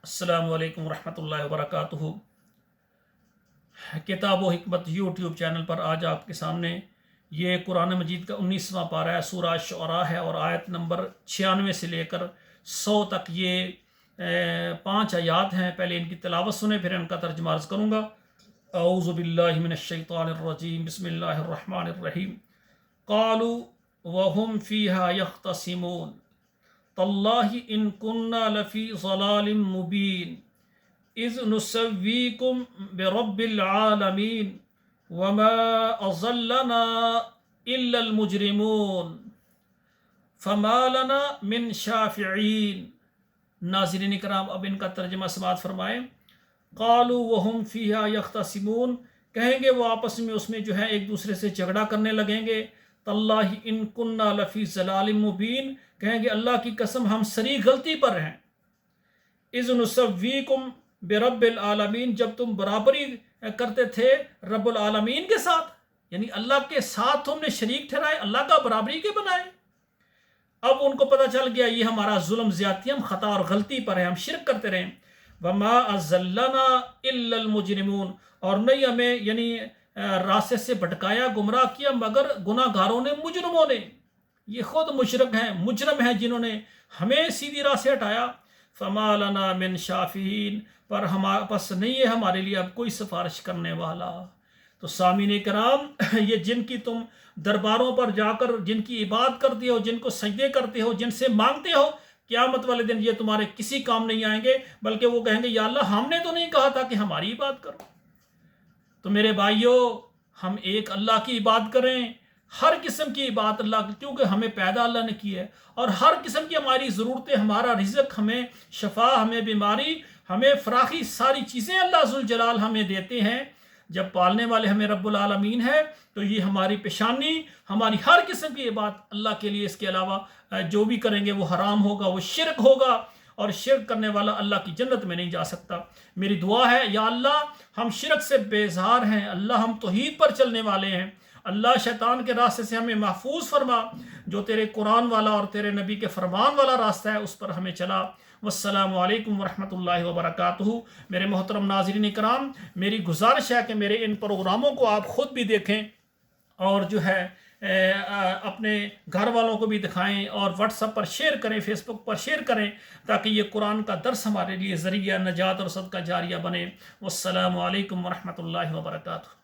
अस्सलामु अलैकुम रहमतुल्लाहि व बरकातुहू। किताब व हिकमत यूट्यूब चैनल पर आज आपके सामने ये कुरान मजीद का 19वां पारा है, सूरह शुअरा है और आयत नंबर 96 से लेकर 100 तक ये 5 आयात हैं। पहले इनकी तिलावत सुने, फिर इनका तर्जुमा अर्ज़ करूँगा। औज़ु बिल्लाहि मिनश शैतानिर रजीम, बिस्मिल्लाहिर रहमानिर रहीम। क़ालू व हुम फ़ीहा यख़्तसिमून तल्लाहि इन कुन्ना लफ़ी ज़लालिम मुबीन इज़ नुसव्वीकुम बिरब्बिल आलमीन वमा अज़ल्लना इल्लल मुजरिमून फमा लना मिन शाफ़िईन। नाज़रीन इकराम, अब इनका तर्जुमा समाअत फरमाएँ। क़ालू वहुम फ़ीहा यख़्तसिमून, कहेंगे वो आपस में उसमें जो है एक दूसरे से झगड़ा करने लगेंगे। तल्लाहि इन कुन्ना लफ़ी ज़लालिम मुबीन, कहेंगे अल्लाह की कसम हम सरी गलती पर हैं। इज़ नुसव्वीकुम बिरब्बिल आलमीन, जब तुम बराबरी करते थे रब्बुल आलमीन के साथ, यानी अल्लाह के साथ तुमने शरीक ठहराए, अल्लाह का बराबरी के बनाए। अब उनको पता चल गया ये हमारा जुल्म ज़्यादती, हम खता और गलती पर है, हम शिरक करते रहे। वमा अज़ल्लना इल्लल मुजरिमून, और नहीं हमें यानी रास्ते से भटकाया, गुमराह किया मगर गुनाहगारों ने, मुजरिमों ने। ये खुद मुशरक हैं, मुजरम हैं जिन्होंने हमें सीधी राह से हटाया। फमा लना मिन शाफ़ीन, पर हमारे पास नहीं है हमारे लिए अब कोई सिफारिश करने वाला। तो सामीन कराम, ये जिनकी तुम दरबारों पर जाकर जिनकी इबादत करते हो, जिनको सजदे करते हो, जिनसे मांगते हो, क़यामत वाले दिन ये तुम्हारे किसी काम नहीं आएंगे, बल्कि वो कहेंगे या अल्लाह हमने तो नहीं कहा था कि हमारी इबादत करो। तो मेरे भाइयों, हम एक अल्लाह की इबादत करें, हर किस्म की इबादत अल्लाह की, क्योंकि हमें पैदा अल्लाह ने की है और हर किस्म की हमारी ज़रूरतें, हमारा रिज़्क़, हमें शफा, हमें बीमारी, हमें फराखी, सारी चीज़ें अल्लाह ज़ुल जलाल हमें देते हैं। जब पालने वाले हमें रब्बुल आलमीन है तो ये हमारी पेशानी, हमारी हर किस्म की इबादत अल्लाह के लिए, इसके अलावा जो भी करेंगे वो हराम होगा, वो शिरक होगा, और शिरक करने वाला अल्लाह की जन्नत में नहीं जा सकता। मेरी दुआ है या अल्लाह हम शिरक से बेजार हैं, अल्लाह हम तौहीद पर चलने वाले हैं, अल्लाह शैतान के रास्ते से हमें महफूज फरमा, जो तेरे कुरान वाला और तेरे नबी के फरमान वाला रास्ता है उस पर हमें चला। वस्सलामु अलैकुम वरहमतुल्लाहि वबरकातुहू। मेरे मोहतरम नाज़रीन इकराम, मेरी गुजारिश है कि मेरे इन प्रोग्रामों को आप ख़ुद भी देखें और जो है अपने घर वालों को भी दिखाएं और व्हाट्सएप पर शेयर करें, फेसबुक पर शेयर करें, ताकि ये कुरान का दर्स हमारे लिए ज़रिया नजात और सदका जारिया बने। वस्सलामु अलैकुम वरहमतुल्लाहि वबरकातुहू।